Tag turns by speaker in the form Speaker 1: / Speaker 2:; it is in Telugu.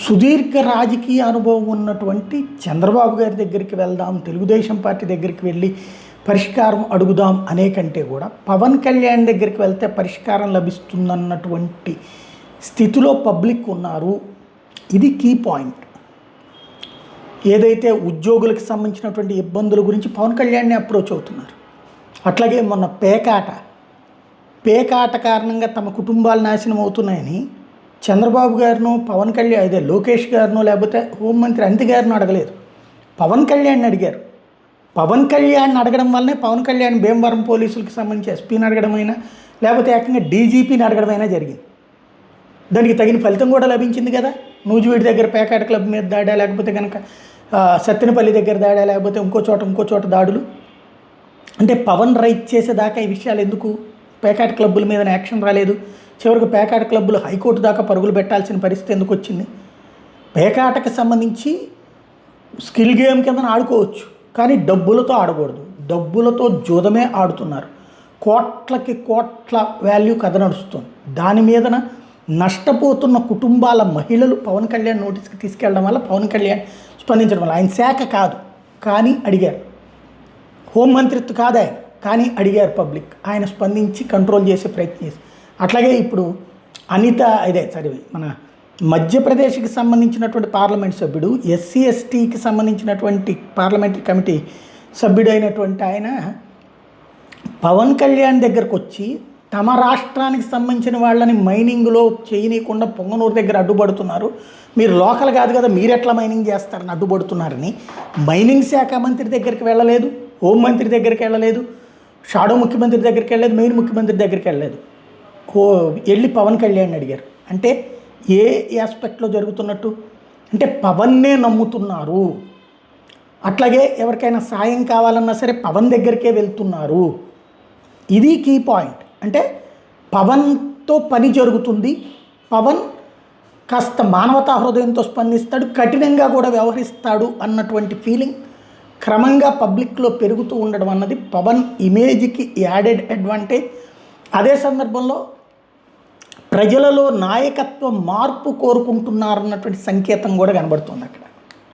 Speaker 1: సుదీర్ఘ రాజకీయ అనుభవం ఉన్నటువంటి చంద్రబాబు గారి దగ్గరికి వెళ్దాం, తెలుగుదేశం పార్టీ దగ్గరికి వెళ్ళి పరిష్కారం అడుగుదాం అనే కంటే కూడా పవన్ కళ్యాణ్ దగ్గరికి వెళ్తే పరిష్కారం లభిస్తుందన్నటువంటి స్థితిలో పబ్లిక్ ఉన్నారు. ఇది కీ పాయింట్. ఏదైతే ఉద్యోగులకు సంబంధించినటువంటి ఇబ్బందుల గురించి పవన్ కళ్యాణ్ని అప్రోచ్ అవుతున్నారు. అట్లాగే మొన్న పేకాట కారణంగా తమ కుటుంబాలు నాశనం అవుతున్నాయని చంద్రబాబు గారినో పవన్ కళ్యాణ్ అదే లోకేష్ గారినో లేకపోతే హోంమంత్రి అనిత గారినో అడగలేదు, పవన్ కళ్యాణ్ని అడిగారు. పవన్ కళ్యాణ్ని అడగడం వల్లనే పవన్ కళ్యాణ్ భీమవరం పోలీసులకు సంబంధించి ఎస్పీని అడగడమైనా లేకపోతే ఏకంగా డీజీపీని అడగడమైనా జరిగింది. దానికి తగిన ఫలితం కూడా లభించింది కదా. నూజివీడి దగ్గర పేకాట క్లబ్ మీద దాడా, లేకపోతే కనుక సత్తెనపల్లి దగ్గర దాడా, లేకపోతే ఇంకో చోట దాడులు. అంటే పవన్ రైట్ చేసేదాకా ఈ విషయాలు ఎందుకు? పేకాట క్లబ్బుల మీద యాక్షన్ రాలేదు. చివరికి పేకాట క్లబ్బులు హైకోర్టు దాకా పరుగులు పెట్టాల్సిన పరిస్థితి ఎందుకు వచ్చింది? పేకాటకు సంబంధించి స్కిల్ గేమ్ కింద ఆడుకోవచ్చు, కానీ డబ్బులతో ఆడకూడదు. డబ్బులతో జూదమే ఆడుతున్నారు. కోట్ల వాల్యూ కథ నడుస్తుంది. దాని మీదన నష్టపోతున్న కుటుంబాల మహిళలు పవన్ కళ్యాణ్ నోటీస్కి తీసుకెళ్ళడం వల్ల పవన్ కళ్యాణ్ స్పందించడం వల్ల, ఆయన శాఖ కాదు కానీ అడిగారు, హోంమంత్రిత్వ కాదు ఆయన కానీ అడిగారు పబ్లిక్, ఆయన స్పందించి కంట్రోల్ చేసే ప్రయత్నం చేసి. అట్లాగే ఇప్పుడు అనిత మన మధ్యప్రదేశ్కి సంబంధించినటువంటి పార్లమెంట్ సభ్యుడు, ఎస్సీ ఎస్టీకి సంబంధించినటువంటి పార్లమెంటరీ కమిటీ సభ్యుడు అయినటువంటి ఆయన పవన్ కళ్యాణ్ దగ్గరకు వచ్చి తమ రాష్ట్రానికి సంబంధించిన వాళ్ళని మైనింగ్లో చేయనీయకుండా పొంగనూరు దగ్గర అడ్డుపడుతున్నారు, మీరు లోకల్ కాదు కదా, మీరు ఎట్లా మైనింగ్ చేస్తారని అడ్డుపడుతున్నారని మైనింగ్ శాఖ మంత్రి దగ్గరికి వెళ్ళలేదు, హోంమంత్రి దగ్గరికి వెళ్ళలేదు, షాడో ముఖ్యమంత్రి దగ్గరికి వెళ్ళలేదు, మెయిన్ ముఖ్యమంత్రి దగ్గరికి వెళ్ళలేదు, వెళ్ళి పవన్ కళ్యాణ్ అడిగారు. అంటే ఏ ఆస్పెక్ట్లో జరుగుతున్నట్టు అంటే పవన్నే నమ్ముతున్నారు. అట్లాగే ఎవరికైనా సాయం కావాలన్నా సరే పవన్ దగ్గరికే వెళ్తున్నారు. ఇది కీ పాయింట్. అంటే పవన్తో పని జరుగుతుంది, పవన్ కాస్త మానవతా హృదయంతో స్పందిస్తాడు, కఠినంగా కూడా వ్యవహరిస్తాడు అన్నటువంటి ఫీలింగ్ క్రమంగా పబ్లిక్లో పెరుగుతూ ఉండడం అన్నది పవన్ ఇమేజ్కి యాడెడ్ అడ్వాంటేజ్. అదే సందర్భంలో ప్రజలలో నాయకత్వ మార్పు కోరుకుంటున్నారన్నటువంటి సంకేతం కూడా కనబడుతుంది అక్కడ.